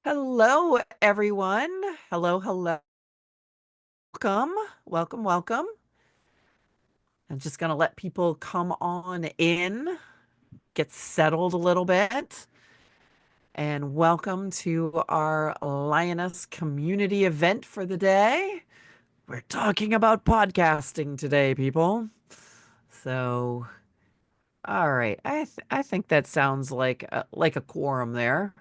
Hello, everyone. Hello, hello. Welcome, welcome, welcome. I'm just going to let people come on in, get settled a little bit, and welcome to our Lioness community event for the day. We're talking about podcasting today, people. So, all right. I think that sounds like a quorum there.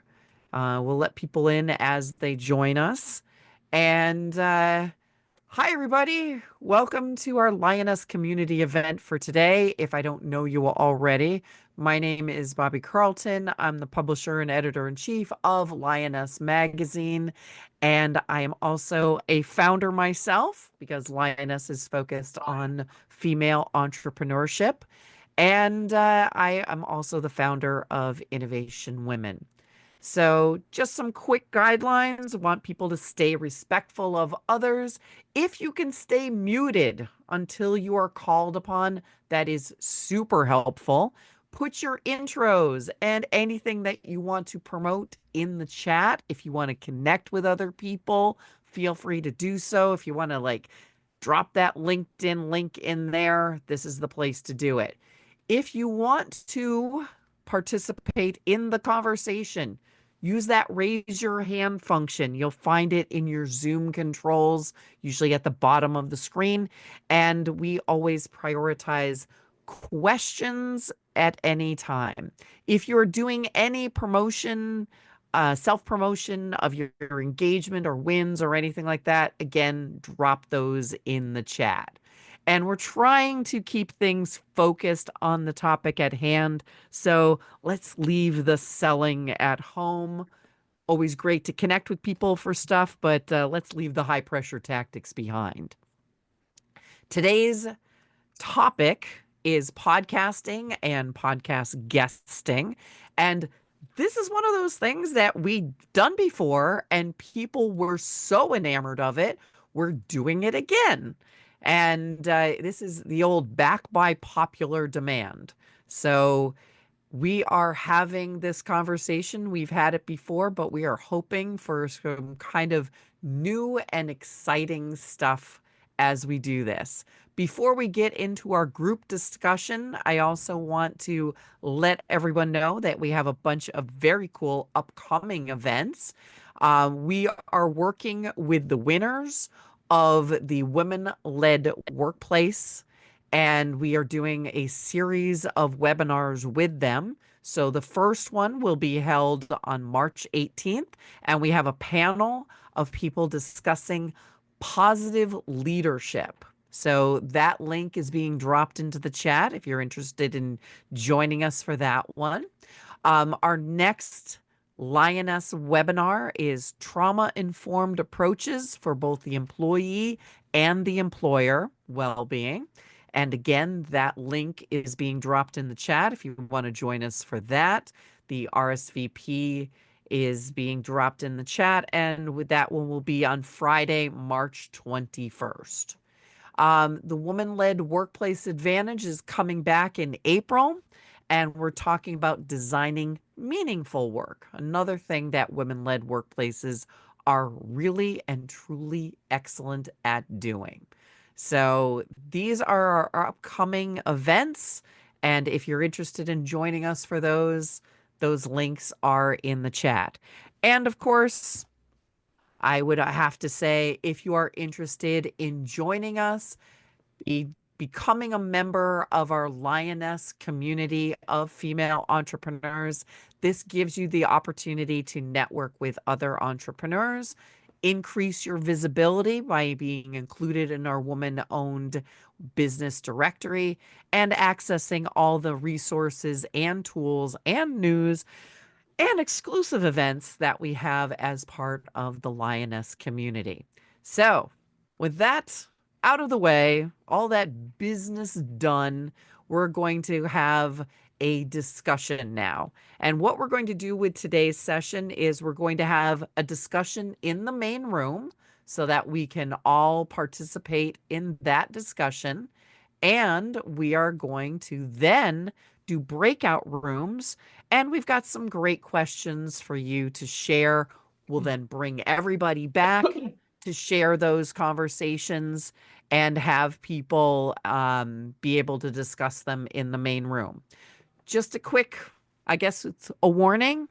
We'll let people in as they join us. And hi, everybody. Welcome to our Lioness community event for today. If I don't know you already, my name is Bobby Carlton. I'm the publisher and editor-in-chief of Lioness Magazine, and I am also a founder myself because Lioness is focused on female entrepreneurship. And I am also the founder of Innovation Women. So, just some quick guidelines. I want people to stay respectful of others. If you can stay muted until you are called upon, that is super helpful. Put your intros and anything that you want to promote in the chat. If you want to connect with other people, feel free to do so. If you want to drop that LinkedIn link in there, this is the place to do it. If you want to participate in the conversation, use that raise your hand function. You'll find it in your Zoom controls, usually at the bottom of the screen. And we always prioritize questions at any time. If you're doing any promotion, self-promotion of your engagement or wins or anything like that, again, drop those in the chat. And we're trying to keep things focused on the topic at hand. So let's leave the selling at home. Always great to connect with people for stuff, but let's leave the high pressure tactics behind. Today's topic is podcasting and podcast guesting. And this is one of those things that we've done before, and people were so enamored of it, we're doing it again. And this is the old back by popular demand. So we are having this conversation. We've had it before, but we are hoping for some kind of new and exciting stuff as we do this. Before we get into our group discussion, I also want to let everyone know that we have a bunch of very cool upcoming events. We are working with the winners of the Women Led Workplace, and we are doing a series of webinars with them. So the first one will be held on March 18th, and we have a panel of people discussing positive leadership. So that link is being dropped into the chat if you're interested in joining us for that one. Our next Lioness webinar is trauma-informed approaches for both the employee and the employer well-being. And again, that link is being dropped in the chat if you want to join us for that. The RSVP is being dropped in the chat, and with that one will be on Friday, March 21st. The Woman-Led Workplace Advantage is coming back in April, and we're talking about designing meaningful work, another thing that women-led workplaces are really and truly excellent at doing. So these are our upcoming events, and if you're interested in joining us for those links are in the chat. And of course, I would have to say, if you are interested in joining us, becoming a member of our Lioness community of female entrepreneurs, this gives you the opportunity to network with other entrepreneurs, increase your visibility by being included in our woman-owned business directory, and accessing all the resources and tools and news and exclusive events that we have as part of the Lioness community. So, with that out of the way, all that business done, we're going to have a discussion now. And what we're going to do with today's session is we're going to have a discussion in the main room so that we can all participate in that discussion. And we are going to then do breakout rooms. And we've got some great questions for you to share We'll then bring everybody back to share those conversations and have people be able to discuss them in the main room. Just a quick, I guess it's a warning.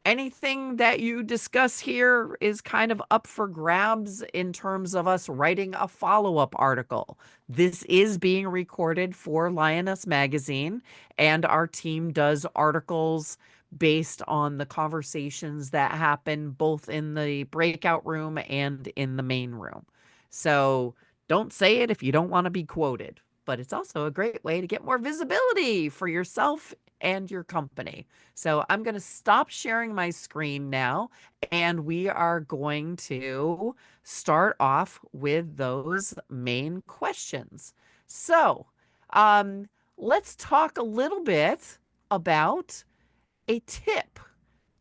Anything that you discuss here is kind of up for grabs in terms of us writing a follow-up article. This is being recorded for Lioness Magazine, and our team does articles based on the conversations that happen both in the breakout room and in the main room. So don't say it if you don't want to be quoted, but it's also a great way to get more visibility for yourself and your company. So I'm going to stop sharing my screen now, and we are going to start off with those main questions. So let's talk a little bit about a tip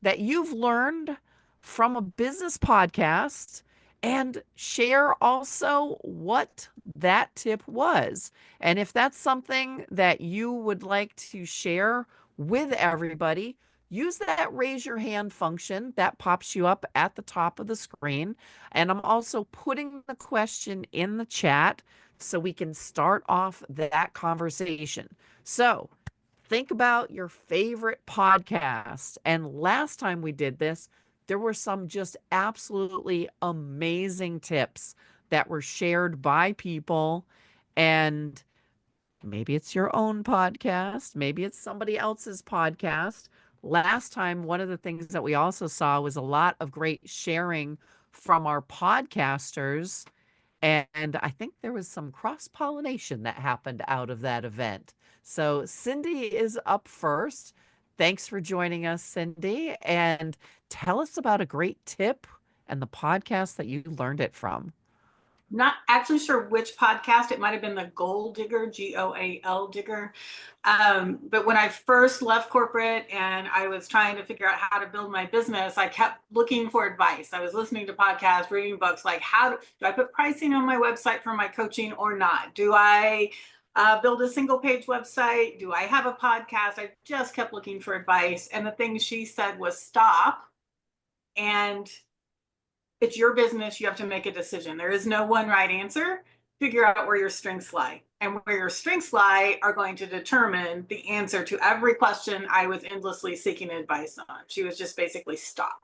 that you've learned from a business podcast and share also what that tip was. And if that's something that you would like to share with everybody, use that raise your hand function that pops you up at the top of the screen. And I'm also putting the question in the chat so we can start off that conversation. So think about your favorite podcast. And last time we did this, there were some just absolutely amazing tips that were shared by people. And maybe it's your own podcast, maybe it's somebody else's podcast. Last time, one of the things that we also saw was a lot of great sharing from our podcasters. And I think there was some cross pollination that happened out of that event. So Cindy is up first. Thanks for joining us, Cindy. And tell us about a great tip and the podcast that you learned it from. Not actually sure which podcast. It might have been the Goal Digger, Goal Digger. But when I first left corporate and I was trying to figure out how to build my business, I kept looking for advice. I was listening to podcasts, reading books, like how do I put pricing on my website for my coaching or not? Do I build a single page website? Do I have a podcast? I just kept looking for advice. And the thing she said was stop, and it's your business. You have to make a decision. There is no one right answer. Figure out where your strengths lie. And where your strengths lie are going to determine the answer to every question I was endlessly seeking advice on. She was just basically stop.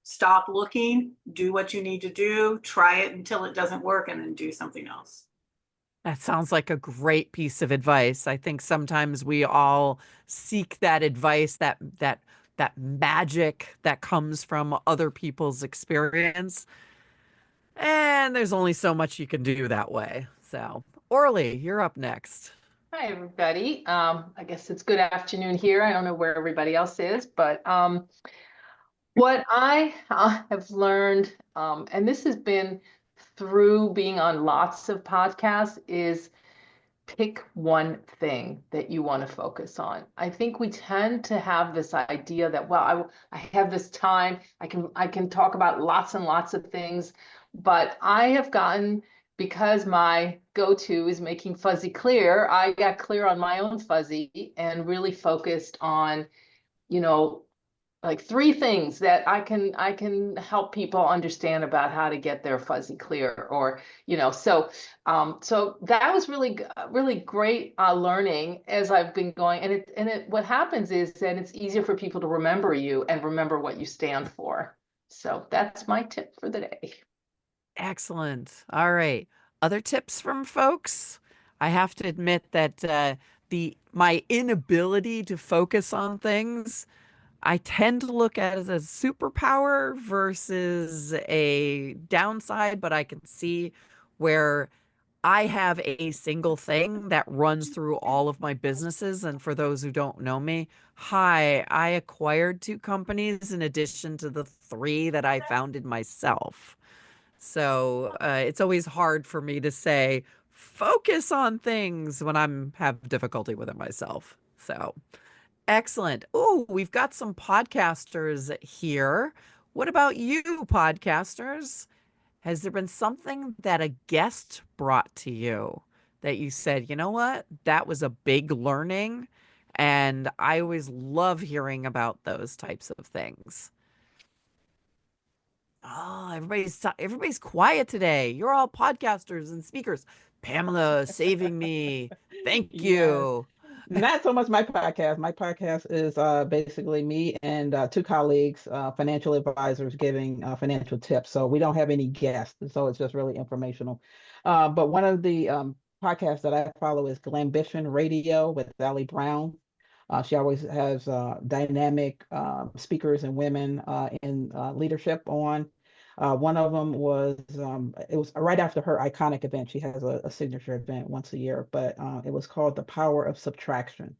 Stop looking, do what you need to do, try it until it doesn't work, and then do something else. That sounds like a great piece of advice. I think sometimes we all seek that advice, that magic that comes from other people's experience. And there's only so much you can do that way. So, Orly, you're up next. Hi, everybody. I guess it's good afternoon here. I don't know where everybody else is, but what I have learned, and this has been through being on lots of podcasts, is pick one thing that you want to focus on. I think we tend to have this idea that, well, I have this time, I can talk about lots and lots of things, but I have gotten, because my go-to is making fuzzy clear, I got clear on my own fuzzy and really focused on, like 3 things that I can help people understand about how to get their fuzzy clear, or so that was really great learning as I've been going, and it what happens is that it's easier for people to remember you and remember what you stand for. So that's my tip for the day. Excellent. All right. Other tips from folks? I have to admit that my inability to focus on things, I tend to look at it as a superpower versus a downside, but I can see where I have a single thing that runs through all of my businesses. And for those who don't know me, hi, I acquired 2 companies in addition to the 3 that I founded myself. So it's always hard for me to say, focus on things when I'm have difficulty with it myself. So excellent. Oh, we've got some podcasters here. What about you, podcasters? Has there been something that a guest brought to you that you said, you know what, that was a big learning? And I always love hearing about those types of things. Oh, everybody's quiet today. You're all podcasters and speakers. Pamela saving me. Thank Yes. you. Not so much my podcast. My podcast is basically me and two colleagues, financial advisors giving financial tips. So we don't have any guests. So it's just really informational. But one of the podcasts that I follow is Glambition Radio with Sally Brown. She always has dynamic speakers and women in leadership on. One of them was it was right after her iconic event. She has a signature event once a year, but it was called The Power of Subtraction.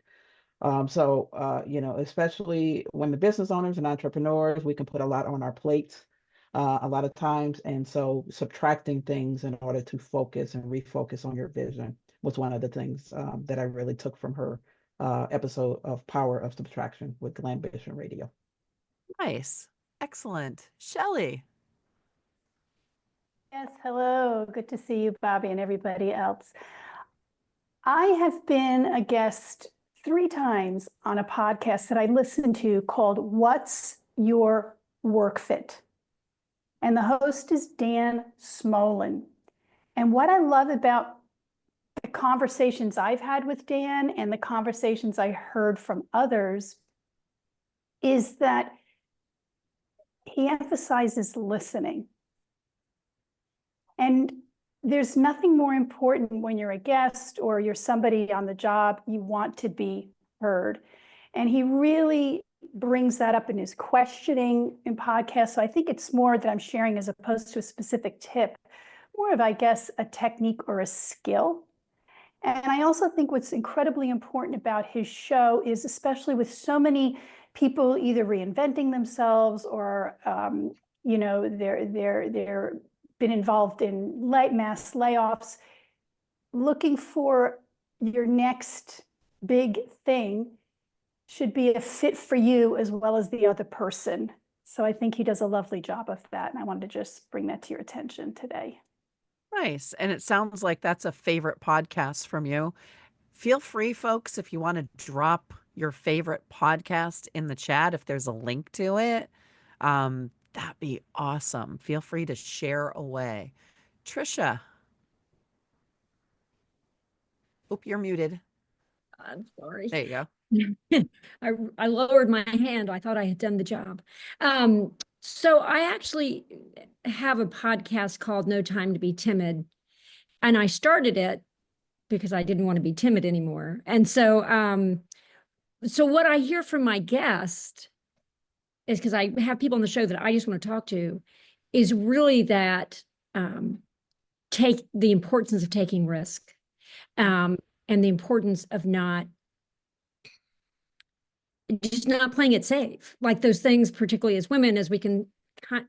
Especially when the business owners and entrepreneurs, we can put a lot on our plates a lot of times. And so subtracting things in order to focus and refocus on your vision was one of the things that I really took from her episode of Power of Subtraction with Glambition Radio. Nice. Excellent. Shelley. Yes, hello. Good to see you, Bobby, and everybody else. I have been a guest 3 times on a podcast that I listened to called What's Your Work Fit? And the host is Dan Smolin. And what I love about the conversations I've had with Dan and the conversations I heard from others is that he emphasizes listening. And there's nothing more important when you're a guest or you're somebody on the job, you want to be heard. And he really brings that up in his questioning in podcasts. So I think it's more that I'm sharing as opposed to a specific tip, more of, I guess, a technique or a skill. And I also think what's incredibly important about his show is, especially with so many people either reinventing themselves or, they're been involved in mass layoffs, looking for your next big thing should be a fit for you as well as the other person. So I think he does a lovely job of that. And I wanted to just bring that to your attention today. Nice. And it sounds like that's a favorite podcast from you. Feel free, folks, if you want to drop your favorite podcast in the chat, if there's a link to it, that'd be awesome. Feel free to share away. Trisha. Oop, you're muted. I'm sorry. There you go. I lowered my hand. I thought I had done the job. So I actually have a podcast called No Time to Be Timid. And I started it because I didn't want to be timid anymore. And so what I hear from my guest is, because I have people on the show that I just want to talk to, is really that take the importance of taking risk and the importance of just not playing it safe. Like those things, particularly as women, as we can, I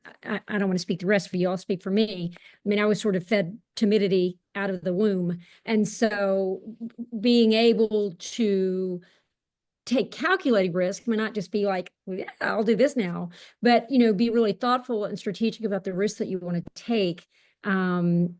don't want to speak the rest for you, I'll speak for me. I mean, I was sort of fed timidity out of the womb. And so being able to take calculated risk, I mean, not just be like, yeah, I'll do this now, but, be really thoughtful and strategic about the risks that you want to take. And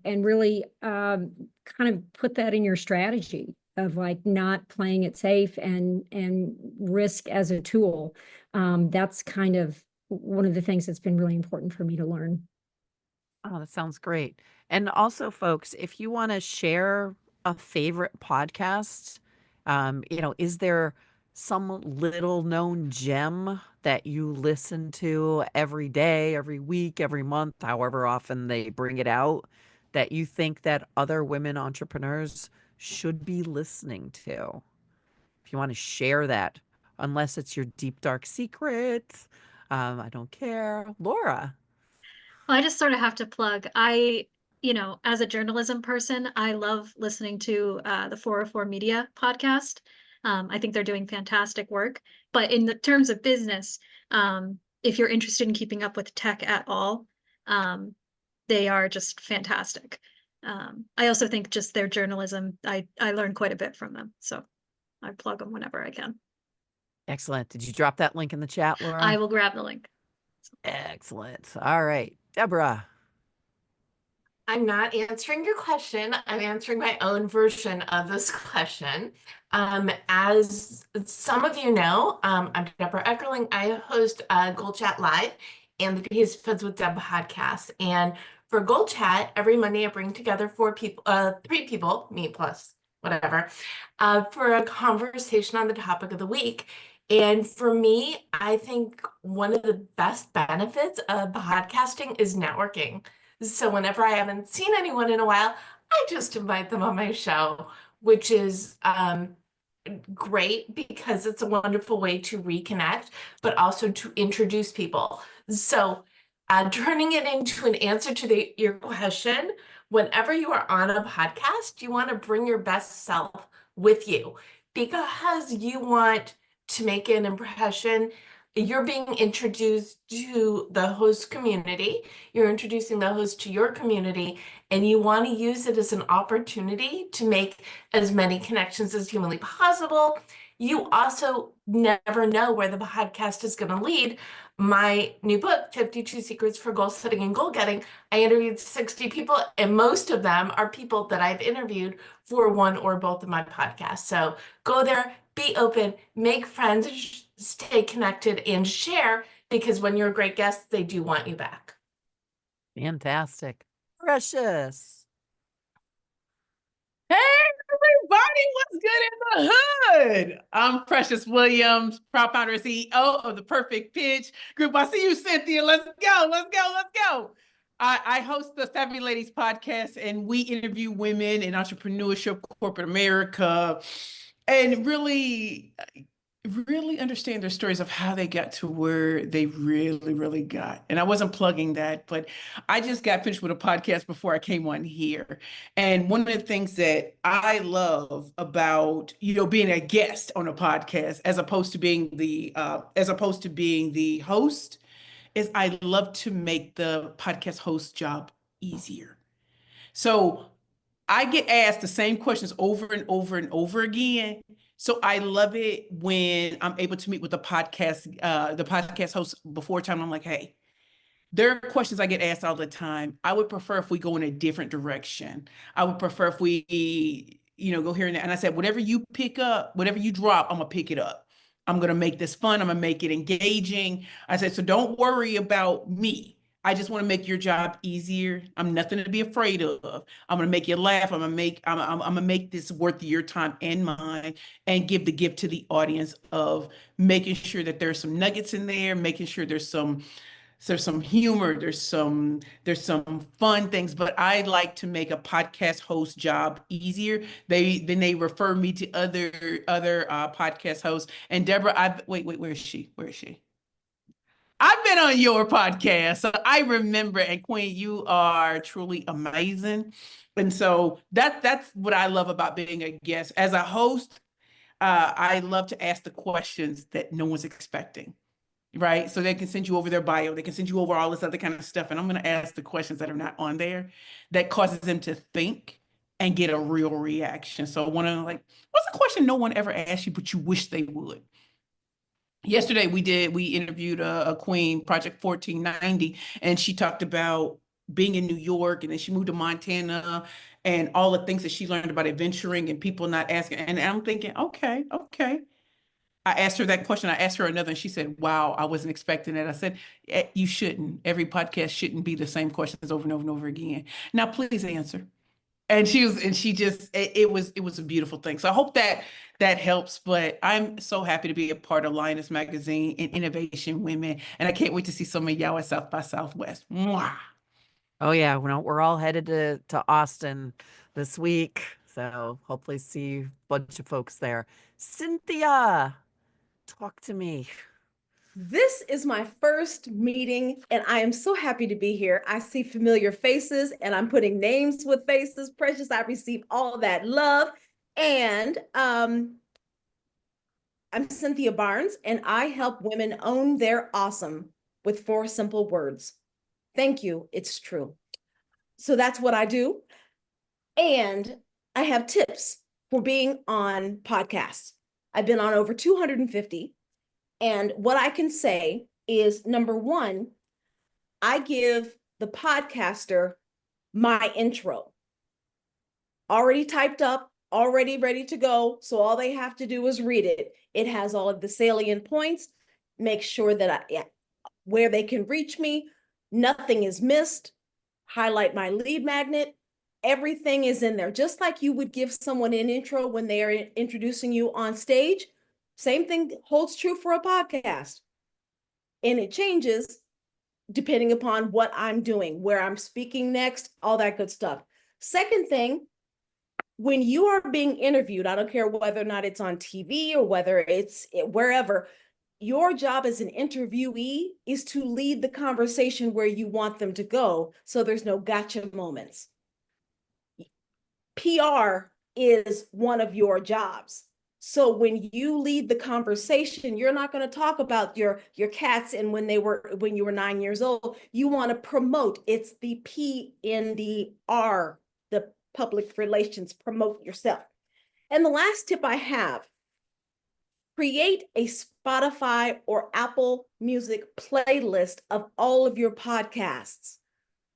really kind of put that in your strategy of like not playing it safe and risk as a tool. That's kind of one of the things that's been really important for me to learn. Oh, that sounds great. And also, folks, if you want to share a favorite podcast, is there some little known gem that you listen to every day, every week, every month, however often they bring it out, that you think that other women entrepreneurs should be listening to? If you want to share that, unless it's your deep, dark secret, I don't care. Laura. Well, I just sort of have to plug. As a journalism person, I love listening to the 404 Media podcast. I think they're doing fantastic work. But in the terms of business, if you're interested in keeping up with tech at all, they are just fantastic. I also think just their journalism, I learn quite a bit from them. So I plug them whenever I can. Excellent. Did you drop that link in the chat, Laura? I will grab the link. Excellent. All right. Deborah. I'm not answering your question. I'm answering my own version of this question. As some of you know, I'm Deborah Eckerling. I host Gold Chat Live, and the Taste Buds with Deb podcast. And for Goal Chat, every Monday I bring together 3 people, me plus whatever, for a conversation on the topic of the week. And for me, I think one of the best benefits of podcasting is networking. So whenever I haven't seen anyone in a while, I just invite them on my show, which is great because it's a wonderful way to reconnect, but also to introduce people. So turning it into an answer to your question, whenever you are on a podcast, you want to bring your best self with you because you want to make an impression. You're being introduced to the host community. You're introducing the host to your community, and you want to use it as an opportunity to make as many connections as humanly possible. You also never know where the podcast is going to lead. My new book, 52 Secrets for Goal Setting and Goal Getting, I interviewed 60 people, and most of them are people that I've interviewed for one or both of my podcasts. So go there, be open, make friends, stay connected, and share, because when you're a great guest, they do want you back. Fantastic. Precious. Hey, everybody, what's good in the hood? I'm Precious Williams, proud founder and CEO of the Perfect Pitch Group. I see you, Cynthia. Let's go, let's go, let's go. I host the Savvy Ladies podcast, and we interview women in entrepreneurship, corporate America, and really understand their stories of how they got to where they really got. And I wasn't plugging that, but I just got finished with a podcast before I came on here. And one of the things that I love about, being a guest on a podcast as opposed to being the host is I love to make the podcast host job easier. So I get asked the same questions over and over and over again. So I love it when I'm able to meet with the podcast host before time. I'm like, hey, there are questions I get asked all the time. I would prefer if we go in a different direction. I would prefer if we, go here and there. And I said, whatever you pick up, whatever you drop, I'm gonna pick it up. I'm gonna make this fun. I'm gonna make it engaging. I said, so don't worry about me. I just want to make your job easier. I'm nothing to be afraid of. I'm gonna make you laugh. I'm gonna make this worth your time and mine, and give the gift to the audience of making sure that there's some nuggets in there, making sure there's some humor, there's some fun things. But I like to make a podcast host job easier. They refer me to other podcast hosts. And Deborah, wait, where is she? I've been on your podcast, so I remember. And Queen, you are truly amazing. And so that's what I love about being a guest. As a host, I love to ask the questions that no one's expecting, right? So they can send you over their bio, they can send you over all this other kind of stuff. And I'm going to ask the questions that are not on there that causes them to think and get a real reaction. So I want to what's a question no one ever asked you, but you wish they would? Yesterday we interviewed a queen, Project 1490, and she talked about being in New York, and then she moved to Montana, and all the things that she learned about adventuring and people not asking. And I'm thinking, okay. I asked her that question. I asked her another, and she said, wow, I wasn't expecting that. I said, you shouldn't. Every podcast shouldn't be the same questions over and over and over again. Now, please answer. And it was a beautiful thing. So I hope that helps. But I'm so happy to be a part of Lioness Magazine and Innovation Women. And I can't wait to see some of y'all at South by Southwest. Mwah. Oh yeah, we're all headed to Austin this week. So hopefully see a bunch of folks there. Cynthia, talk to me. This is my first meeting, and I am so happy to be here. I see familiar faces, and I'm putting names with faces. Precious, I receive all that love. And I'm Cynthia Barnes, and I help women own their awesome with 4 simple words. Thank you, it's true. So that's what I do. And I have tips for being on podcasts. I've been on over 250. And what I can say is, number 1, I give the podcaster my intro, already typed up, already ready to go. So all they have to do is read it. It has all of the salient points. Make sure that where they can reach me. Nothing is missed. Highlight my lead magnet. Everything is in there. Just like you would give someone an intro when they are introducing you on stage, same thing holds true for a podcast. And it changes depending upon what I'm doing, where I'm speaking next, all that good stuff. Second thing, when you are being interviewed, I don't care whether or not it's on TV or whether it's wherever, your job as an interviewee is to lead the conversation where you want them to go, so there's no gotcha moments. PR is one of your jobs. So when you lead the conversation, you're not going to talk about your cats and when you were 9 years old. You want to promote. It's the P in the R, the public relations, promote yourself. And the last tip I have, create a Spotify or Apple Music playlist of all of your podcasts.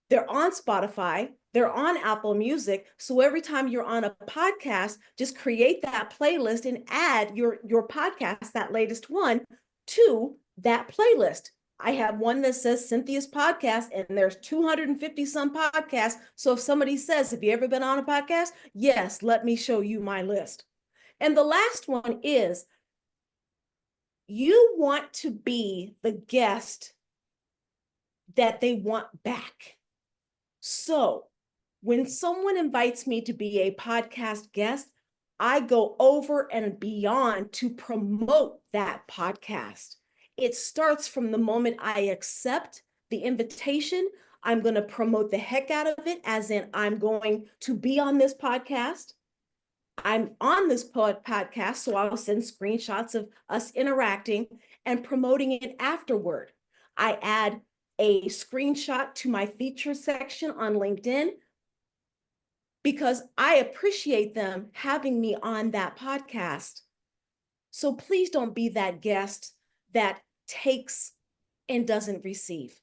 They're on Spotify, they're on Apple Music. So every time you're on a podcast, just create that playlist and add your podcast, that latest one, to that playlist. I have one that says Cynthia's podcast, and there's 250 some podcasts. So if somebody says, have you ever been on a podcast? Yes, let me show you my list. And the last one is, you want to be the guest that they want back. So when someone invites me to be a podcast guest, I go over and beyond to promote that podcast. It starts from the moment I accept the invitation. I'm going to promote the heck out of it, as in I'm going to be on this podcast. I'm on this podcast, so I'll send screenshots of us interacting and promoting it afterward. I add a screenshot to my feature section on LinkedIn because I appreciate them having me on that podcast. So please don't be that guest that takes and doesn't receive.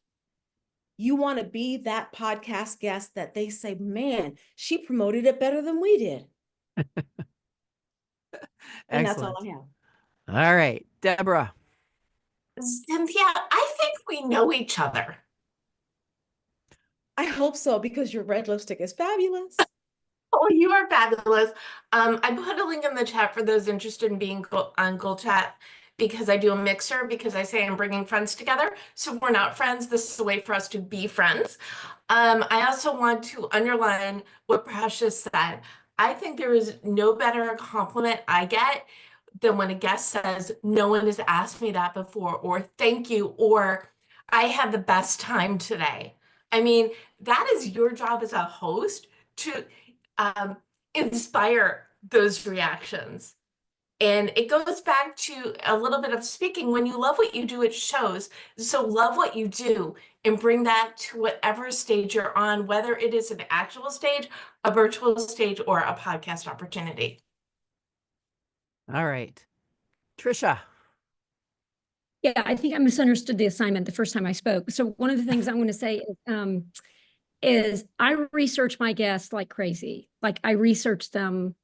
You want to be that podcast guest that they say, man, she promoted it better than we did. And that's all I have. All right, Deborah. Cynthia, I think we know each other. I hope so, because your red lipstick is fabulous. Oh, you are fabulous. I put a link in the chat for those interested in being on Gold Chat, because I do a mixer, because I say I'm bringing friends together. So we're not friends. This is a way for us to be friends. I also want to underline what Precious said. I think there is no better compliment I get than when a guest says, no one has asked me that before, or thank you, or I had the best time today. I mean, that is your job as a host to inspire those reactions. And it goes back to a little bit of speaking. When you love what you do, it shows. So love what you do and bring that to whatever stage you're on, whether it is an actual stage, a virtual stage, or a podcast opportunity. All right, Trisha. Yeah, I think I misunderstood the assignment the first time I spoke. So one of the things I'm going to say is I research my guests like crazy. Like I research them.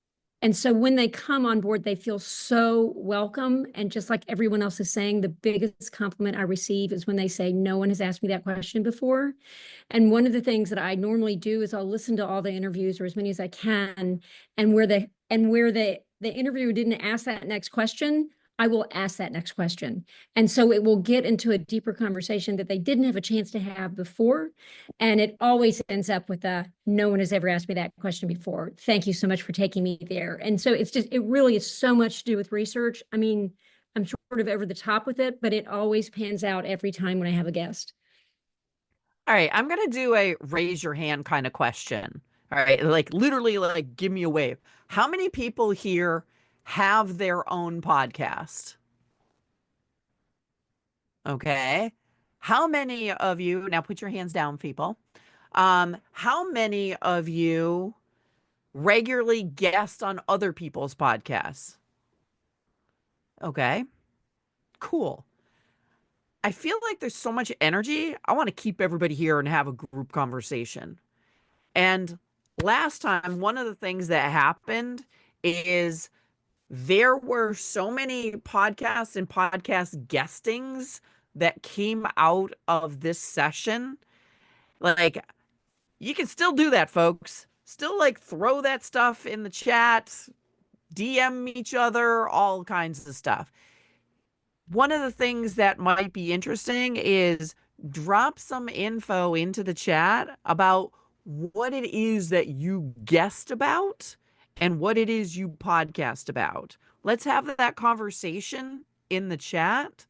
And so when they come on board, they feel so welcome. And just like everyone else is saying, the biggest compliment I receive is when they say, no one has asked me that question before. And one of the things that I normally do is I'll listen to all the interviews, or as many as I can. And where the interviewer didn't ask that next question, I will ask that next question. And so it will get into a deeper conversation that they didn't have a chance to have before. And it always ends up with no one has ever asked me that question before. Thank you so much for taking me there. And so it really is so much to do with research. I mean, I'm sort of over the top with it, but it always pans out every time when I have a guest. All right, I'm going to do a raise your hand kind of question. All right, like literally, like give me a wave. How many people here have their own podcast? Okay. How many of you, now put your hands down, people. How many of you regularly guest on other people's podcasts? Okay, cool. I feel like there's so much energy. I want to keep everybody here and have a group conversation. And last time, one of the things that happened is there were so many podcasts and podcast guestings that came out of this session, like, you can still do that, folks. Still, like, throw that stuff in the chat, DM each other, all kinds of stuff. One of the things that might be interesting is drop some info into the chat about what it is that you guessed about and what it is you podcast about. Let's have that conversation in the chat,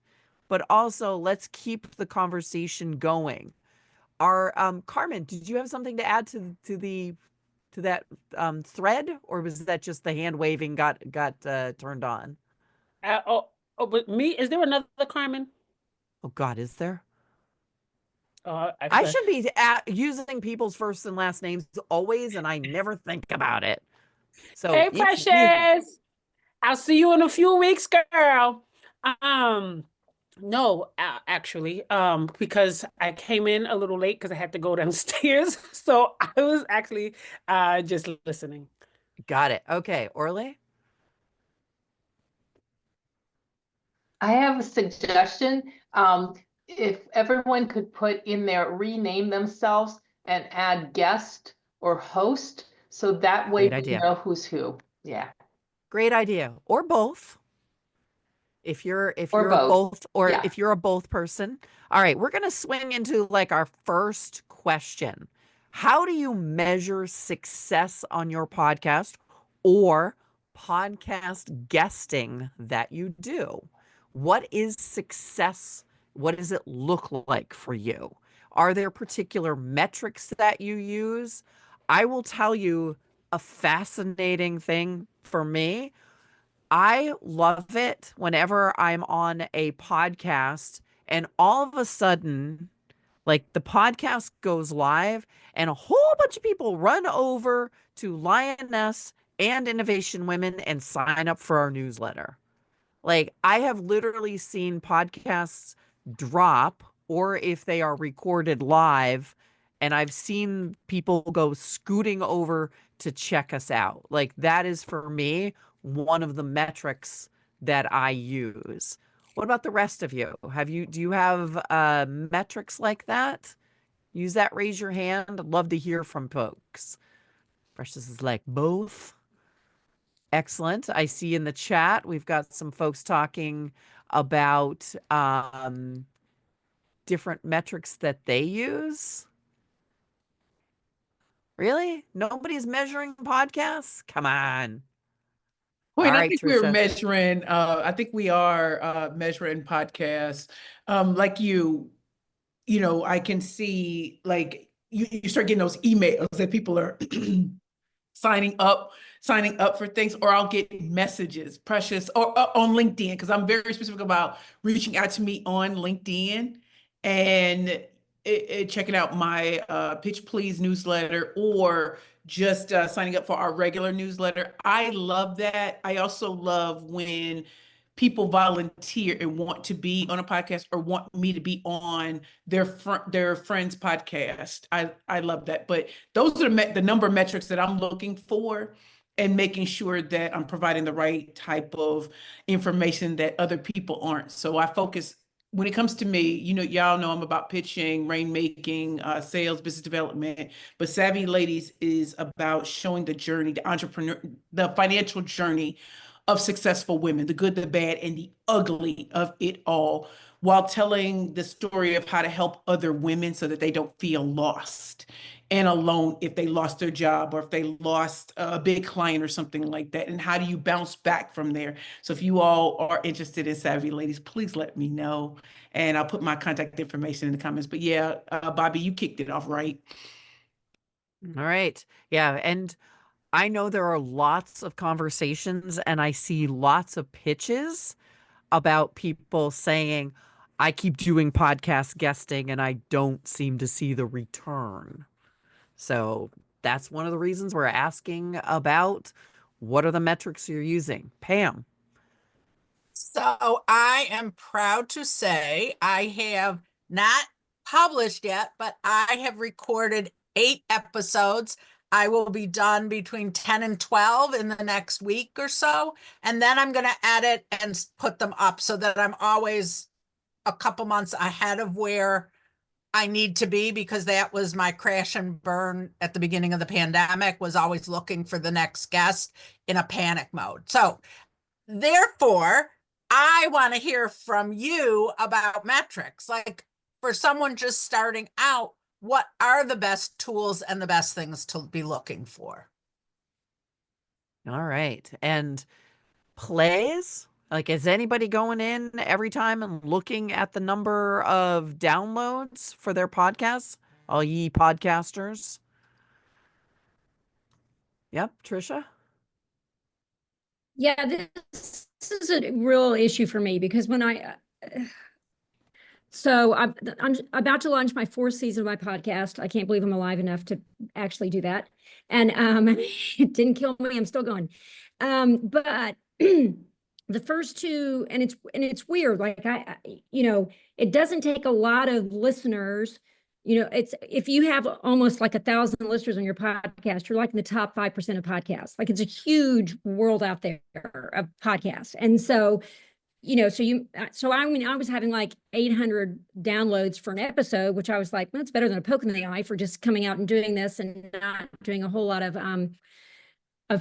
but also let's keep the conversation going. Our Carmen, did you have something to add to that thread, or was that just the hand waving got turned on? But me, is there another Carmen? Oh God, is there? I Actually, should be using people's first and last names always, and I never think about it. So, hey, excuse me. Precious. I'll see you in a few weeks, girl. No, actually, because I came in a little late because I had to go downstairs. So I was actually just listening. Got it. Okay, Orly? I have a suggestion. If everyone could put in there, rename themselves and add guest or host, so that way Great we idea. know who's who. Yeah. Great idea. Or both. If you're Or both. both, or Yeah. if you're a both person. All right, we're going to swing into like our first question. How do you measure success on your podcast or podcast guesting that you do? What is success? What does it look like for you? Are there particular metrics that you use? I will tell you a fascinating thing for me. I love it whenever I'm on a podcast and all of a sudden, like, the podcast goes live and a whole bunch of people run over to Lioness and Innovation Women and sign up for our newsletter. Like, I have literally seen podcasts drop, or if they are recorded live, and I've seen people go scooting over to check us out. Like, that is for me one of the metrics that I use. What about the rest of you? Do you have metrics like that? Use that, raise your hand. I'd love to hear from folks. Precious is like both. Excellent. I see in the chat we've got some folks talking about different metrics that they use. Really? Nobody's measuring podcasts? Come on. Wait, All I right, think we're Trisha. measuring, I think we are measuring podcasts. Like I can see like you start getting those emails that people are signing up for things, or I'll get messages, Precious, or on LinkedIn, because I'm very specific about reaching out to me on LinkedIn and checking out my Pitch Please newsletter, or just signing up for our regular newsletter. I love that. I also love when people volunteer and want to be on a podcast or want me to be on their friend's podcast. I love that. But those are the number of metrics that I'm looking for, and making sure that I'm providing the right type of information that other people aren't. So I focus when it comes to me, y'all know I'm about pitching, rainmaking, sales, business development. But Savvy Ladies is about showing the journey, the financial journey of successful women, the good, the bad, and the ugly of it all, while telling the story of how to help other women so that they don't feel lost and alone if they lost their job, or if they lost a big client or something like that. And how do you bounce back from there? So if you all are interested in Savvy Ladies, please let me know. And I'll put my contact information in the comments. But yeah, Bobby, you kicked it off right. All right. Yeah. And I know there are lots of conversations and I see lots of pitches about people saying, I keep doing podcast guesting and I don't seem to see the return. So that's one of the reasons we're asking about what are the metrics you're using. Pam. So I am proud to say I have not published yet, but I have recorded 8 episodes. I will be done between 10 and 12 in the next week or so. And then I'm going to edit and put them up so that I'm always a couple months ahead of where I need to be, because that was my crash and burn at the beginning of the pandemic, was always looking for the next guest in a panic mode. So therefore, I want to hear from you about metrics. Like, for someone just starting out, what are the best tools and the best things to be looking for? All right. And plays? Like, is anybody going in every time and looking at the number of downloads for their podcasts? All ye podcasters. Yep, Trisha. Yeah, this is a real issue for me because when I'm about to launch my fourth season of my podcast. I can't believe I'm alive enough to actually do that. And it didn't kill me. I'm still going. But the first two, and it's weird. Like it doesn't take a lot of listeners. It's if you have almost like 1,000 listeners on your podcast, you're like in the top 5% of podcasts. Like, it's a huge world out there of podcasts. And so I was having like 800 downloads for an episode, which I was like, well, that's better than a poke in the eye for just coming out and doing this and not doing a whole lot of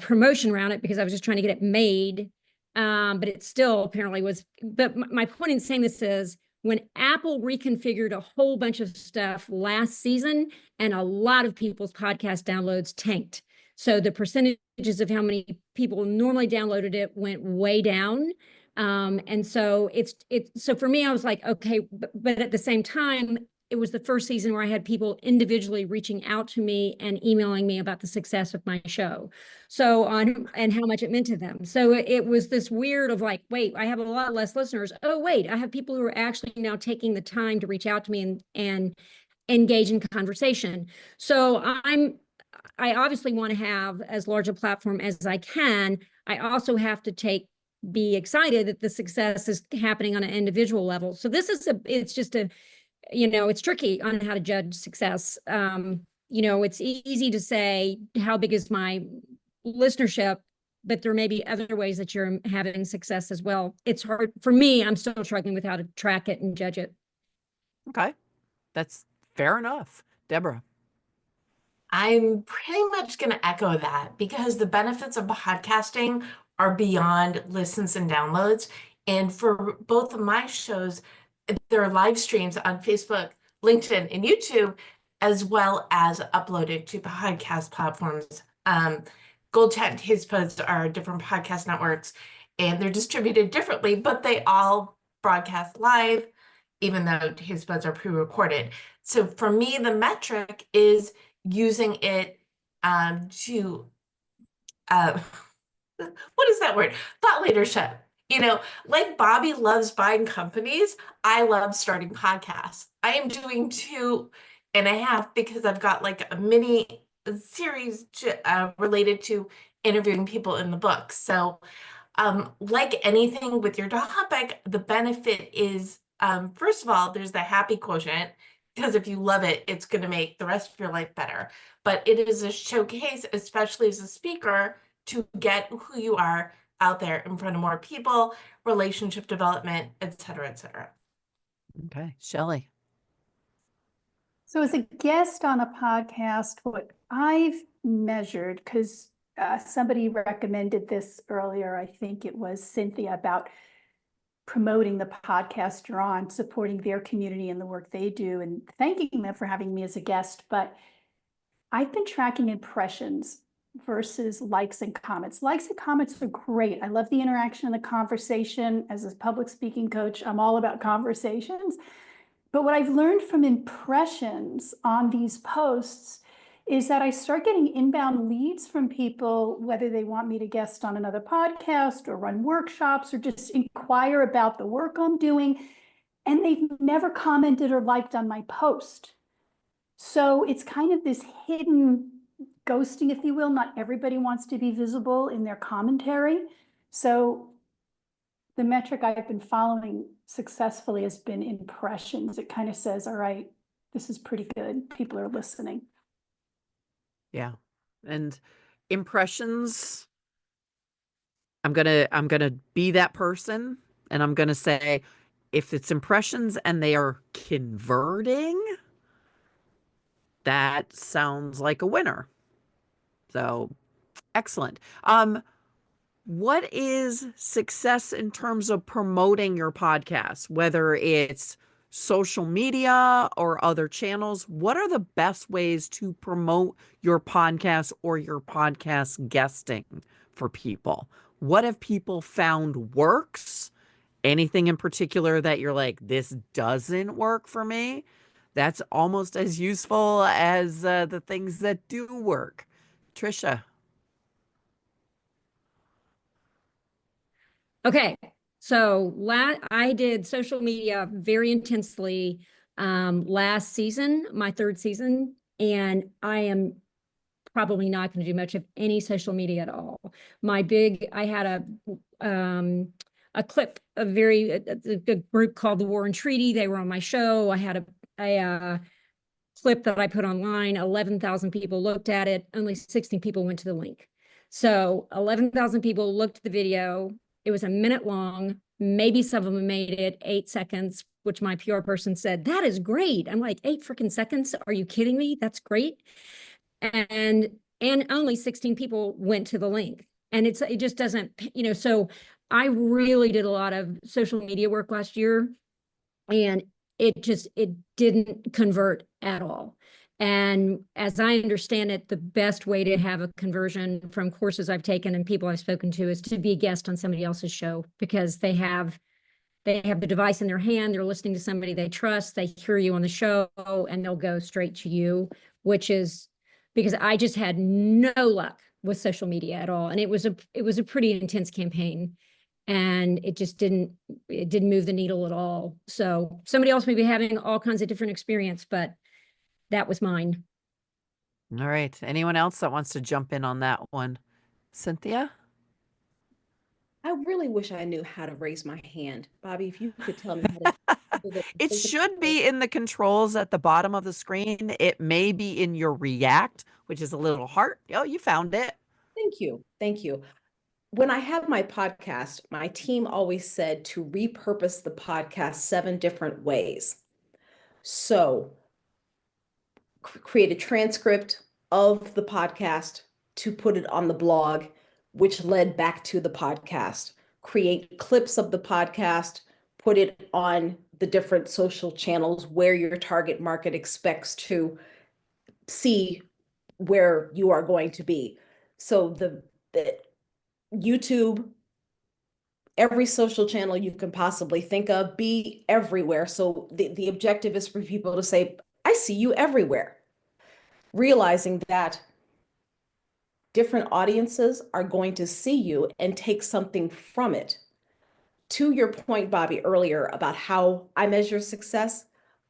promotion around it because I was just trying to get it made. But it still apparently was. But my point in saying this is when Apple reconfigured a whole bunch of stuff last season, and a lot of people's podcast downloads tanked. So the percentages of how many people normally downloaded it went way down. And so so for me, I was like, okay, but at the same time, it was the first season where I had people individually reaching out to me and emailing me about the success of my show. So and how much it meant to them. So it was this weird of like, wait, I have a lot less listeners. Oh, wait, I have people who are actually now taking the time to reach out to me and engage in conversation. So I obviously want to have as large a platform as I can. I also have to be excited that the success is happening on an individual level. So it's just it's tricky on how to judge success. It's easy to say, how big is my listenership? But there may be other ways that you're having success as well. It's hard for me. I'm still struggling with how to track it and judge it. Okay. That's fair enough. Deborah. I'm pretty much going to echo that because the benefits of podcasting are beyond listens and downloads. And for both of my shows, there are live streams on Facebook, LinkedIn, and YouTube, as well as uploaded to podcast platforms. Gold Chat and Taste Buds are different podcast networks, and they're distributed differently, but they all broadcast live, even though Taste Buds are pre-recorded. So for me, the metric is using it to what is that word? Thought leadership. Like Bobby loves buying companies, I love starting podcasts. I am doing 2.5 because I've got like a mini series related to interviewing people in the book. So like anything with your topic, the benefit is, first of all, there's the happy quotient, because if you love it, it's going to make the rest of your life better. But it is a showcase, especially as a speaker, to get who you are out there in front of more people, relationship development, et cetera, et cetera. Okay. Shelley. So as a guest on a podcast, what I've measured, because somebody recommended this earlier, I think it was Cynthia, about promoting the podcast you're on, supporting their community and the work they do, and thanking them for having me as a guest. But I've been tracking impressions versus likes and comments. Likes and comments are great. I love the interaction and the conversation. As a public speaking coach, I'm all about conversations. But what I've learned from impressions on these posts is that I start getting inbound leads from people, whether they want me to guest on another podcast or run workshops or just inquire about the work I'm doing. And they've never commented or liked on my post. So it's kind of this hidden ghosting, if you will. Not everybody wants to be visible in their commentary. So the metric I've been following successfully has been impressions. It kind of says, all right, this is pretty good. People are listening. Yeah. And impressions, I'm gonna be that person, and I'm gonna say if it's impressions and they are converting, that sounds like a winner. So excellent. What is success in terms of promoting your podcast, whether it's social media or other channels? What are the best ways to promote your podcast or your podcast guesting for people? What have people found works? Anything in particular that you're like, this doesn't work for me? That's almost as useful as the things that do work. Trisha. Okay, so I did social media very intensely last season, my third season, and I am probably not going to do much of any social media at all. I had a clip, a group called the War and Treaty. They were on my show. I had a clip that I put online. 11,000 people looked at it. Only 16 people went to the link. So 11,000 people looked at the video. It was a minute long. Maybe some of them made it 8 seconds, which my PR person said, that is great. I'm like, 8 freaking seconds? Are you kidding me? That's great. And only 16 people went to the link. And it just doesn't, so I really did a lot of social media work last year, and it didn't convert at all. And as I understand it, the best way to have a conversion from courses I've taken and people I've spoken to is to be a guest on somebody else's show, because they have the device in their hand, they're listening to somebody they trust, they hear you on the show, and they'll go straight to you, which is because I just had no luck with social media at all. And it was a pretty intense campaign, and it didn't move the needle at all. So somebody else may be having all kinds of different experience, but that was mine. All right. Anyone else that wants to jump in on that one? Cynthia? I really wish I knew how to raise my hand. Bobby, if you could tell me how to. It should be in the controls at the bottom of the screen. It may be in your React, which is a little heart. Oh, you found it. Thank you. Thank you. When I have my podcast, my team always said to repurpose the podcast 7 different ways. So create a transcript of the podcast to put it on the blog, which led back to the podcast. Create clips of the podcast, put it on the different social channels where your target market expects to see where you are going to be. So the YouTube, every social channel you can possibly think of, be everywhere. So the objective is for people to say, I see you everywhere. Realizing that different audiences are going to see you and take something from it. To your point, Bobby, earlier about how I measure success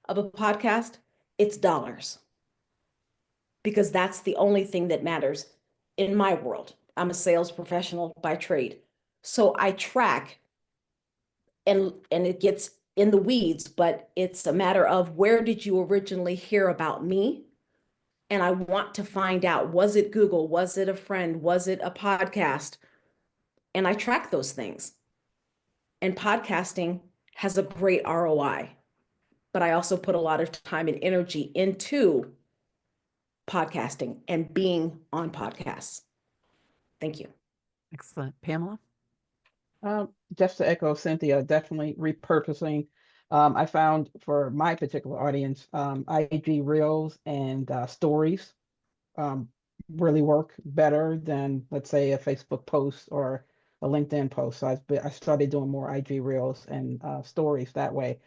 of a podcast, it's dollars. Because that's the only thing that matters in my world. I'm a sales professional by trade. So I track, and it gets in the weeds, but it's a matter of, where did you originally hear about me? And I want to find out, was it Google? Was it a friend? Was it a podcast? And I track those things. And podcasting has a great ROI, but I also put a lot of time and energy into podcasting and being on podcasts. Thank you. Excellent. Pamela? Just to echo Cynthia, definitely repurposing. I found for my particular audience, IG Reels and stories really work better than, let's say, a Facebook post or a LinkedIn post. So I started doing more IG Reels and stories that way.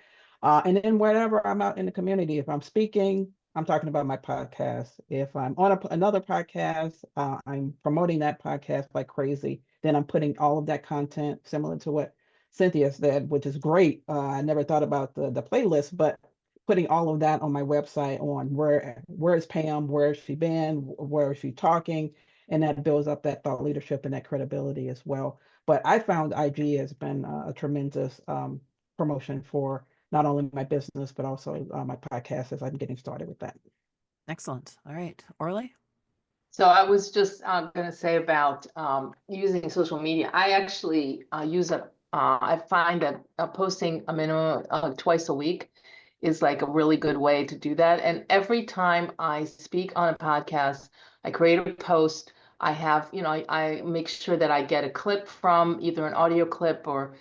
And then whenever I'm out in the community, if I'm speaking, I'm talking about my podcast. If I'm on another podcast, I'm promoting that podcast like crazy. Then I'm putting all of that content similar to what Cynthia said, which is great. I never thought about the playlist, but putting all of that on my website on where is Pam, where has she been, where is she talking, and that builds up that thought leadership and that credibility as well. But I found IG has been a tremendous promotion for not only my business, but also my podcast as I'm getting started with that. Excellent. All right. Orly? So I was just going to say about using social media. I actually use a I find that posting a minimum twice a week is like a really good way to do that. And every time I speak on a podcast, I create a post. I have, I make sure that I get a clip from either an audio clip or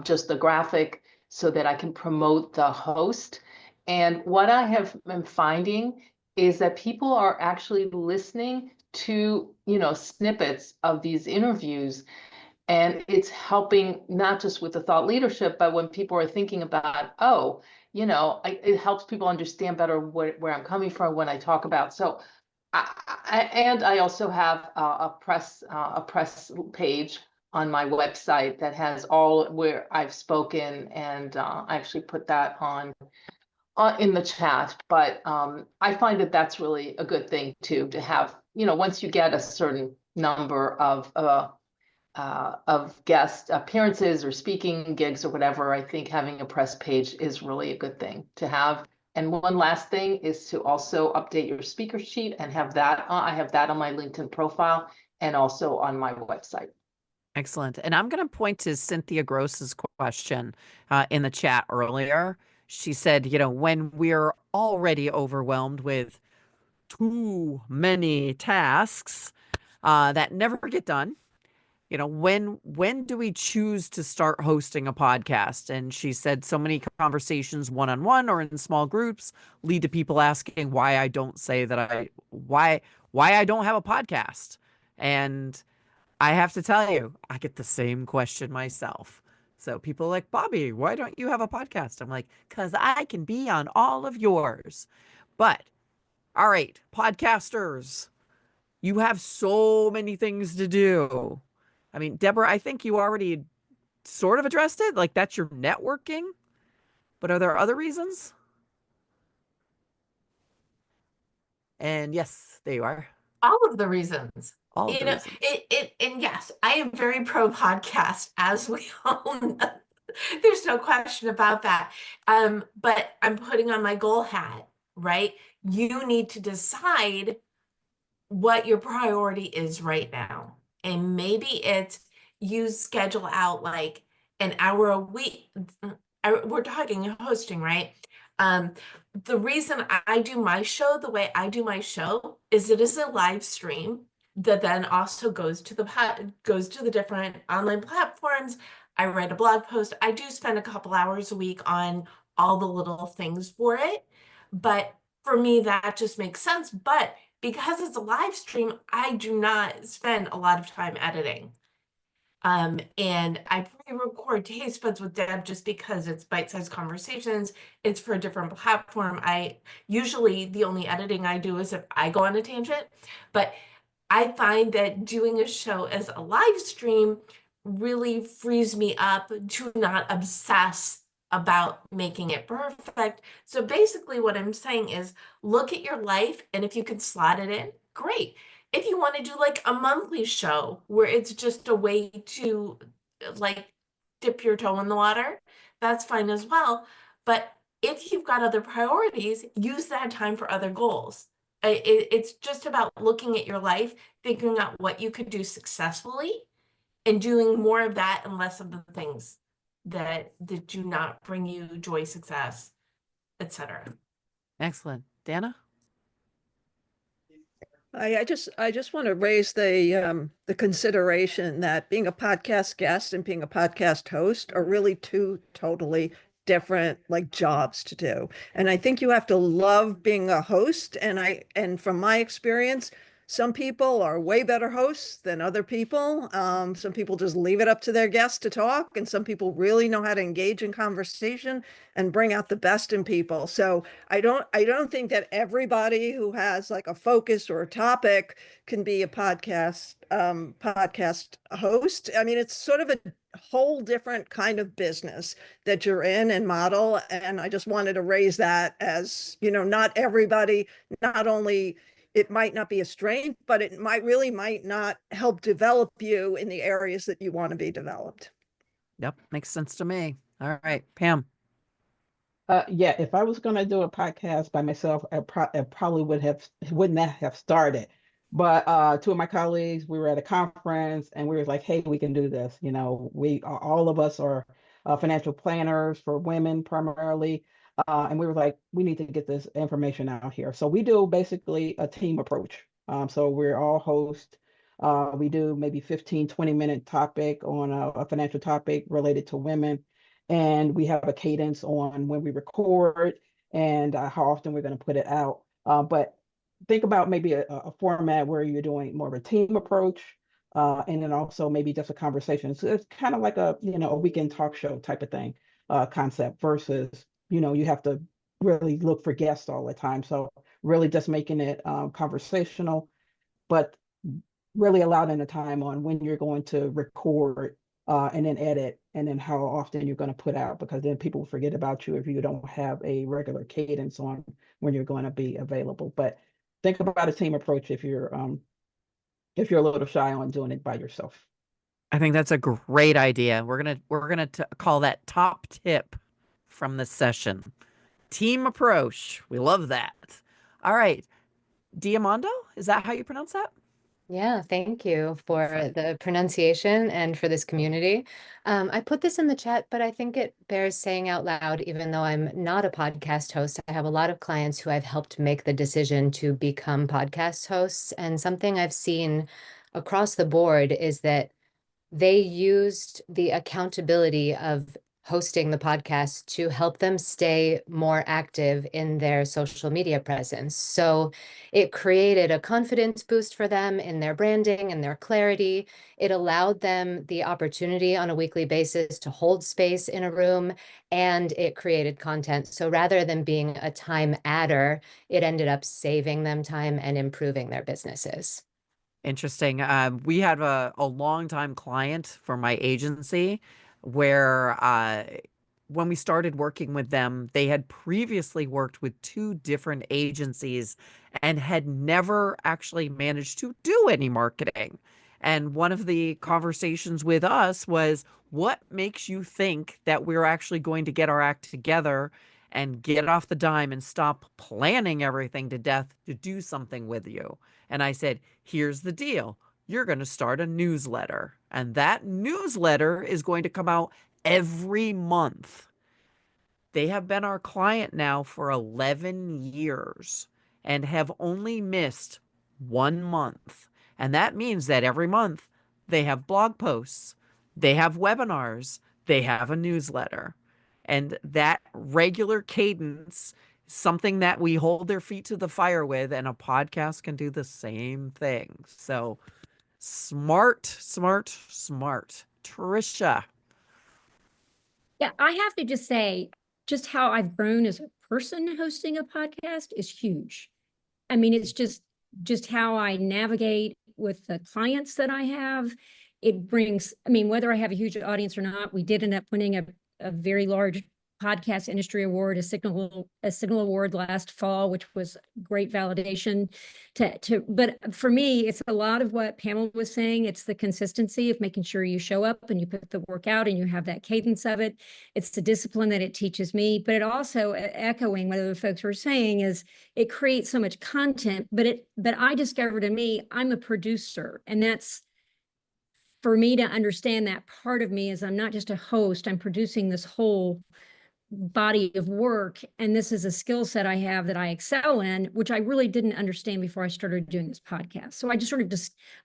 just a graphic so that I can promote the host. And what I have been finding is that people are actually listening to, snippets of these interviews, and it's helping not just with the thought leadership, but when people are thinking about, oh, it helps people understand better where I'm coming from when I talk about. So, and I also have a press page on my website that has all where I've spoken, and I actually put that on in the chat. But I find that that's really a good thing too, to have, once you get a certain number of guest appearances or speaking gigs or whatever, I think having a press page is really a good thing to have. And one last thing is to also update your speaker sheet and have that. I have that on my LinkedIn profile and also on my website. Excellent. And I'm going to point to Cynthia Gross's question in the chat earlier. She said, when we're already overwhelmed with too many tasks that never get done, when do we choose to start hosting a podcast? And she said so many conversations one-on-one or in small groups lead to people asking why I don't say that why I don't have a podcast. And I have to tell you, I get the same question myself. So people are like, Bobby, why don't you have a podcast? I'm like, because I can be on all of yours. But all right, podcasters, you have so many things to do. I mean, Deborah, I think you already sort of addressed it. Like, that's your networking. But are there other reasons? And yes, there you are. All of the reasons. All of the reasons. And yes, I am very pro podcast, as we all know. There's no question about that. But I'm putting on my goal hat, right? You need to decide what your priority is right now. And maybe it's you schedule out like an hour a week. We're talking hosting, right? The reason I do my show the way I do my show is it is a live stream that then also goes to the different online platforms. I write a blog post. I do spend a couple hours a week on all the little things for it, but for me that just makes sense. But because it's a live stream, I do not spend a lot of time editing. And I pre-record taste buds with Deb just because it's bite-sized conversations. It's for a different platform. Usually the only editing I do is if I go on a tangent, but I find that doing a show as a live stream really frees me up to not obsess about making it perfect. So basically what I'm saying is look at your life, and if you can slot it in, great. If you want to do like a monthly show where it's just a way to like dip your toe in the water, that's fine as well. But if you've got other priorities, use that time for other goals. It's just about looking at your life, figuring out what you could do successfully, and doing more of that and less of the things that do not bring you joy, success, etc. Excellent. Dana? I just want to raise the consideration that being a podcast guest and being a podcast host are really two totally different like jobs to do. And I think you have to love being a host. And from my experience, some people are way better hosts than other people. Some people just leave it up to their guests to talk, and some people really know how to engage in conversation and bring out the best in people. So I don't think that everybody who has like a focus or a topic can be a podcast host. I mean, it's sort of a whole different kind of business that you're in and model. And I just wanted to raise that as, not everybody, not only it might not be a strength, but it might not help develop you in the areas that you want to be developed. Yep, makes sense to me. All right, Pam. Yeah, if I was going to do a podcast by myself, I probably wouldn't have started But two of my colleagues, we were at a conference and we were like, hey, we can do this. You know, we all of us are financial planners for women primarily. And we were like, we need to get this information out here. So we do basically a team approach. So we're all hosts. We do maybe 15, 20-minute topic on a financial topic related to women. And we have a cadence on when we record and how often we're going to put it out. But think about maybe a format where you're doing more of a team approach, and then also maybe just a conversation. So it's kind of like a weekend talk show type of thing, concept versus, you have to really look for guests all the time. So really just making it conversational, but really allowing the time on when you're going to record, and then edit, and then how often you're going to put out, because then people forget about you if you don't have a regular cadence on when you're going to be available. But think about a team approach if you're a little shy on doing it by yourself. I think that's a great idea. We're gonna call that top tip from this session. Team approach. We love that. All right. Diamondo, is that how you pronounce that? Yeah, thank you for the pronunciation and for this community. I put this in the chat, but I think it bears saying out loud, even though I'm not a podcast host. I have a lot of clients who I've helped make the decision to become podcast hosts. And something I've seen across the board is that they used the accountability of hosting the podcast to help them stay more active in their social media presence. So it created a confidence boost for them in their branding and their clarity. It allowed them the opportunity on a weekly basis to hold space in a room, and it created content. So rather than being a time adder, it ended up saving them time and improving their businesses. Interesting. We had a longtime client for my agency where when we started working with them, they had previously worked with two different agencies and had never actually managed to do any marketing. And one of the conversations with us was, what makes you think that we're actually going to get our act together and get off the dime and stop planning everything to death to do something with you? And I said, here's the deal. You're going to start a newsletter, and that newsletter is going to come out every month. They have been our client now for 11 years and have only missed 1 month. And that means that every month they have blog posts, they have webinars, they have a newsletter. And that regular cadence, something that we hold their feet to the fire with, and a podcast can do the same thing. So smart, smart, smart. Trisha. Yeah, I have to just say, just how I've grown as a person hosting a podcast is huge. I mean, it's just how I navigate with the clients that I have. It brings, I mean, whether I have a huge audience or not, we did end up winning a very large podcast industry award, a signal award last fall, which was great validation but for me, it's a lot of what Pamela was saying. It's the consistency of making sure you show up and you put the work out and you have that cadence of it. It's the discipline that it teaches me, but it also, echoing what other folks were saying, is it creates so much content, but I discovered in me, I'm a producer, and that's, for me to understand that part of me is I'm not just a host, I'm producing this whole body of work. And this is a skill set I have that I excel in, which I really didn't understand before I started doing this podcast. So I just sort of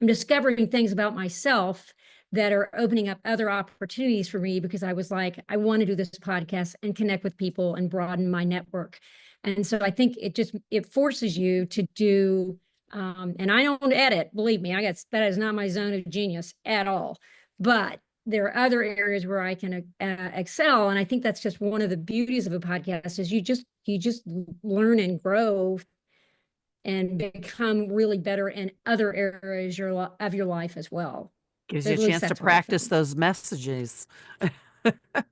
I'm discovering things about myself that are opening up other opportunities for me, because I was like, I want to do this podcast and connect with people and broaden my network. And so I think it forces you to do, and I don't edit, believe me, that is not my zone of genius at all. But there are other areas where I can excel. And I think that's just one of the beauties of a podcast, is you just learn and grow and become really better in other areas of your life as well. Gives you a chance to practice those messages.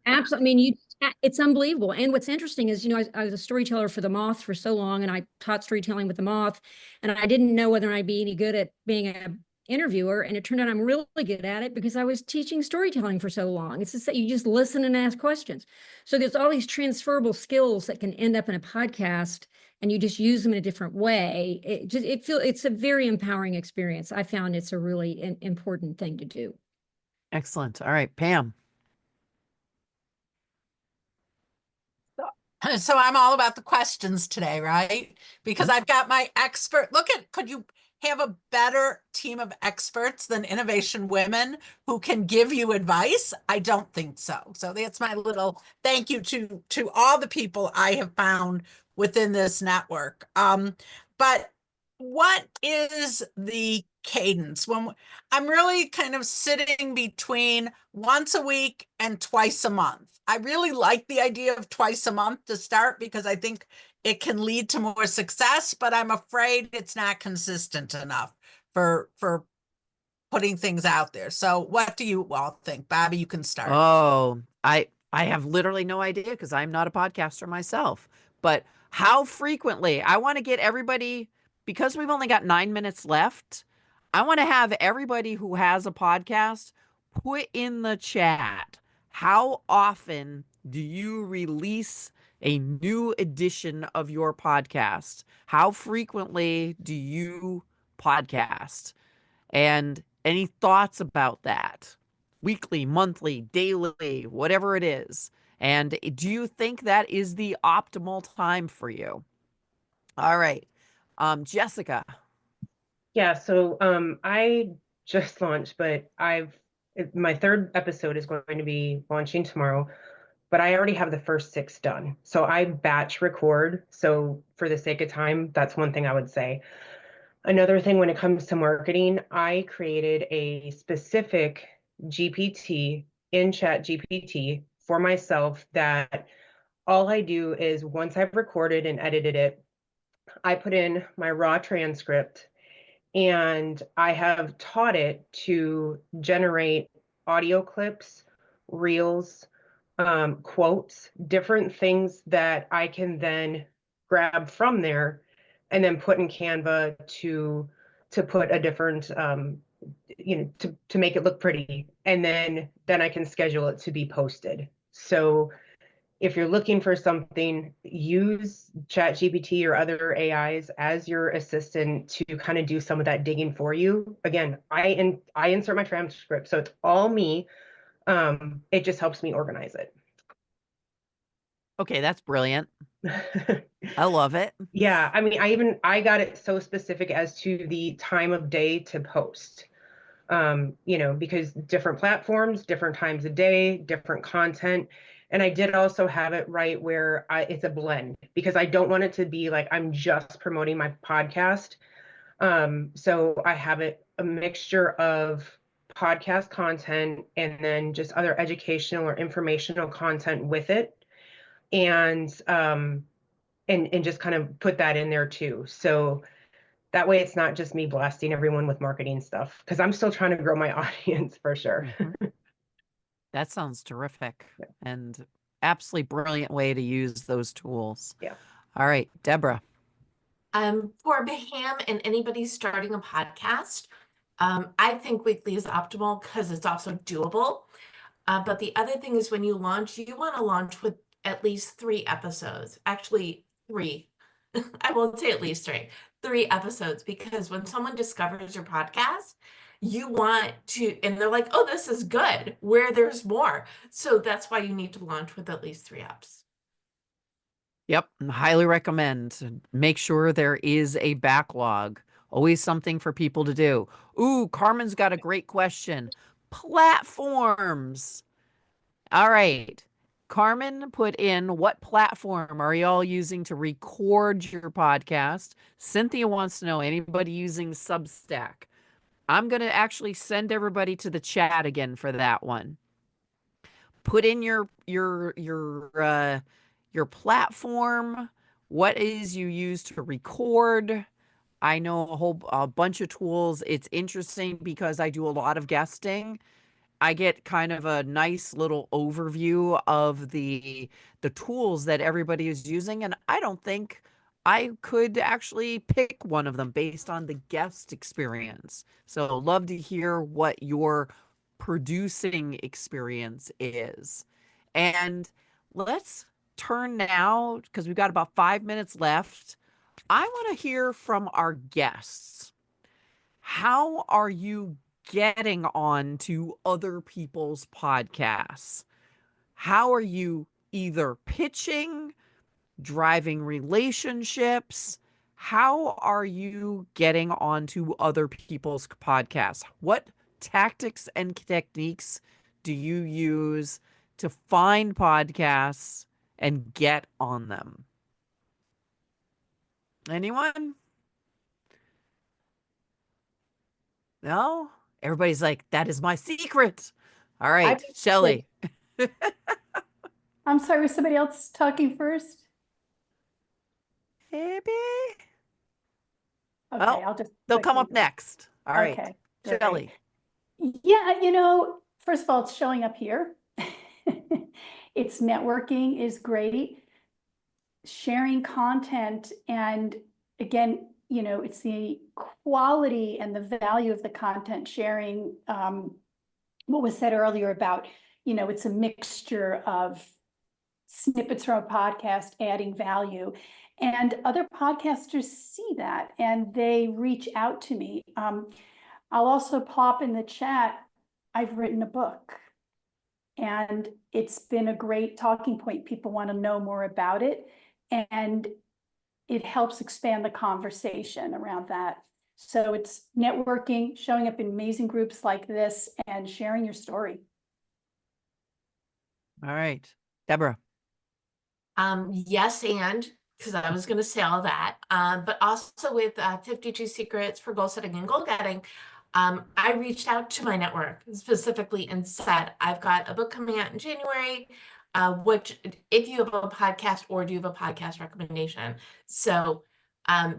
Absolutely. I mean, it's unbelievable. And what's interesting is, I was a storyteller for The Moth for so long, and I taught storytelling with The Moth, and I didn't know whether I'd be any good at being a interviewer, and it turned out I'm really good at it because I was teaching storytelling for so long. It's just that you just listen and ask questions. So there's all these transferable skills that can end up in a podcast, and you just use them in a different way, it's a very empowering experience. I found it's a really important thing to do. Excellent. All right, Pam. So I'm all about the questions today, right? Because I've got my expert. Could you have a better team of experts than Innovation Women who can give you advice? I don't think so. So that's my little thank you to all the people I have found within this network. But what is the cadence when I'm really kind of sitting between once a week and twice a month? I really like the idea of twice a month to start because I think it can lead to more success, but I'm afraid it's not consistent enough for putting things out there. So what do you all think? Bobby, you can start. Oh, I have literally no idea because I'm not a podcaster myself. But how frequently? I want to get everybody, because we've only got 9 minutes left. I want to have everybody who has a podcast put in the chat. How often do you release a new edition of your podcast? How frequently do you podcast? And any thoughts about that? Weekly, monthly, daily, whatever it is. And do you think that is the optimal time for you? All right. Jessica. Yeah, so I just launched, but my third episode is going to be launching tomorrow, but I already have the first 6 done. So I batch record. So for the sake of time, that's one thing I would say. Another thing when it comes to marketing, I created a specific GPT in Chat GPT for myself that all I do is once I've recorded and edited it, I put in my raw transcript and I have taught it to generate audio clips, reels, quotes, different things that I can then grab from there and then put in Canva to put a different to make it look pretty, and then I can schedule it to be posted. So if you're looking for something, use ChatGPT or other AIs as your assistant to kind of do some of that digging for you. Again, I insert my transcript, so it's all me. It just helps me organize it. Okay, that's brilliant. I love it. Yeah, I mean, I got it so specific as to the time of day to post. Because different platforms, different times of day, different content. And I did also have it right where it's a blend because I don't want it to be like I'm just promoting my podcast. So I have it a mixture of podcast content and then just other educational or informational content with it. And just kind of put that in there too. So that way it's not just me blasting everyone with marketing stuff because I'm still trying to grow my audience for sure. That sounds terrific and absolutely brilliant way to use those tools. Yeah. All right, Deborah. For Baham and anybody starting a podcast, I think weekly is optimal because it's also doable. But the other thing is when you launch, you want to launch with at least 3 episodes. Actually, 3. I won't say at least 3 episodes, because when someone discovers your podcast, you want to, and they're like, oh, this is good, where there's more. So that's why you need to launch with at least 3 eps. Yep, highly recommend. Make sure there is a backlog. Always something for people to do. Ooh, Carmen's got a great question. Platforms. All right. Carmen put in, what platform are y'all using to record your podcast? Cynthia wants to know, anybody using Substack? I'm going to actually send everybody to the chat again for that one. Put in your platform, what is you use to record. I know a bunch of tools. It's interesting because I do a lot of guesting. I get kind of a nice little overview of the tools that everybody is using, and I don't think I could actually pick one of them based on the guest experience. So love to hear what your producing experience is. And let's turn now, because we've got about 5 minutes left, I want to hear from our guests. How are you getting on to other people's podcasts? How are you either pitching, driving relationships? How are you getting onto other people's podcasts? What tactics and techniques do you use to find podcasts and get on them? Anyone? No? Everybody's like, that is my secret. All right, Shelley. I'm sorry, was somebody else talking first? Maybe. Okay, Oh, I'll just they'll come quickly up next. All right, Okay, great. Shelley. Yeah, first of all, it's showing up here. It's networking is great. Sharing content, and again, it's the quality and the value of the content sharing. What was said earlier about, it's a mixture of snippets from a podcast adding value. And other podcasters see that and they reach out to me. I'll also pop in the chat, I've written a book and it's been a great talking point. People want to know more about it and it helps expand the conversation around that. So it's networking, showing up in amazing groups like this and sharing your story. All right, Deborah. Yes, and because I was going to say all that, but also with 52 Secrets for Goal Setting and Goal Getting, I reached out to my network specifically and said, I've got a book coming out in January, which if you have a podcast or do you have a podcast recommendation. So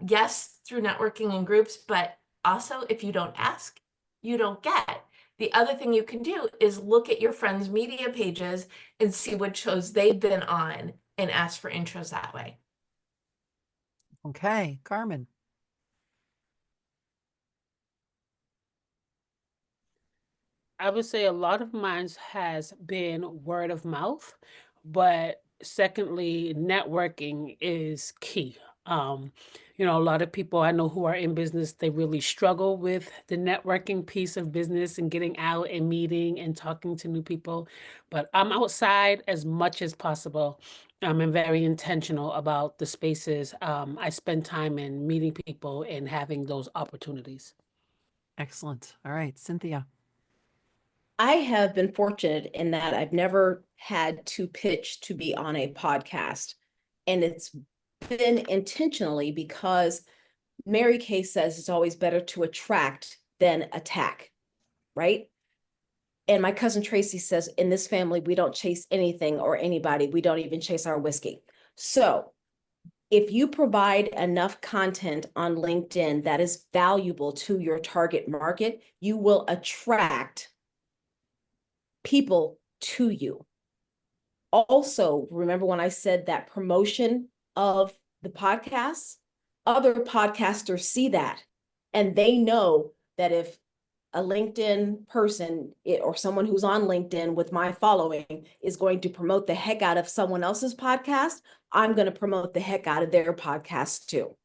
yes, through networking and groups, but also if you don't ask, you don't get. The other thing you can do is look at your friends' media pages and see what shows they've been on and ask for intros that way. Okay, Carmen. I would say a lot of mine has been word of mouth, but secondly, networking is key. A lot of people I know who are in business, they really struggle with the networking piece of business and getting out and meeting and talking to new people. But I'm outside as much as possible. I'm very intentional about the spaces I spend time in meeting people and having those opportunities. Excellent. All right, Cynthia. I have been fortunate in that I've never had to pitch to be on a podcast. And it's been intentionally because Mary Kay says it's always better to attract than attack, right? And my cousin Tracy says, in this family, we don't chase anything or anybody. We don't even chase our whiskey. So if you provide enough content on LinkedIn that is valuable to your target market, you will attract people to you. Also, remember when I said that promotion of the podcast? Other podcasters see that and they know that if a LinkedIn person or someone who's on LinkedIn with my following is going to promote the heck out of someone else's podcast, I'm going to promote the heck out of their podcast too.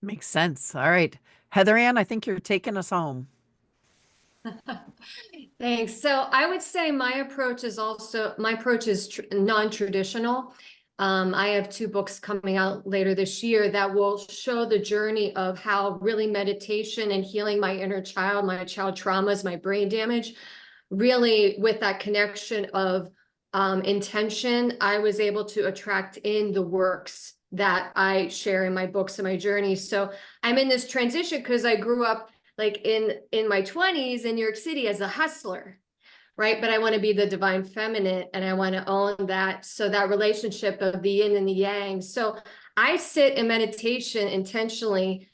Makes sense. All right. Heather Ann, I think you're taking us home. Thanks. So I would say my approach is non-traditional. I have 2 books coming out later this year that will show the journey of how really meditation and healing my inner child, my child traumas, my brain damage, really with that connection of intention, I was able to attract in the works that I share in my books and my journey. So I'm in this transition because I grew up like in my 20s in New York City as a hustler, right? But I want to be the divine feminine and I want to own that. So that relationship of the yin and the yang. So I sit in meditation intentionally,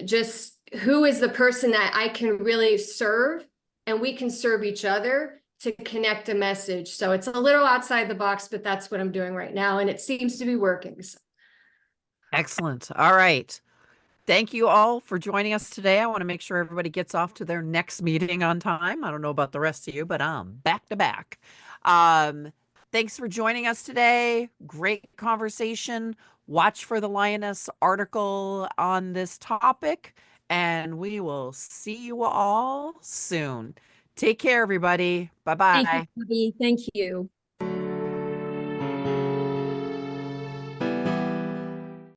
just who is the person that I can really serve and we can serve each other to connect a message. So it's a little outside the box, but that's what I'm doing right now. And it seems to be working. So. Excellent. All right. Thank you all for joining us today. I want to make sure everybody gets off to their next meeting on time. I don't know about the rest of you, but I'm back to back. Thanks for joining us today. Great conversation. Watch for the Lioness article on this topic, and we will see you all soon. Take care, everybody. Thank you, Bye-bye. Bobby. Thank you.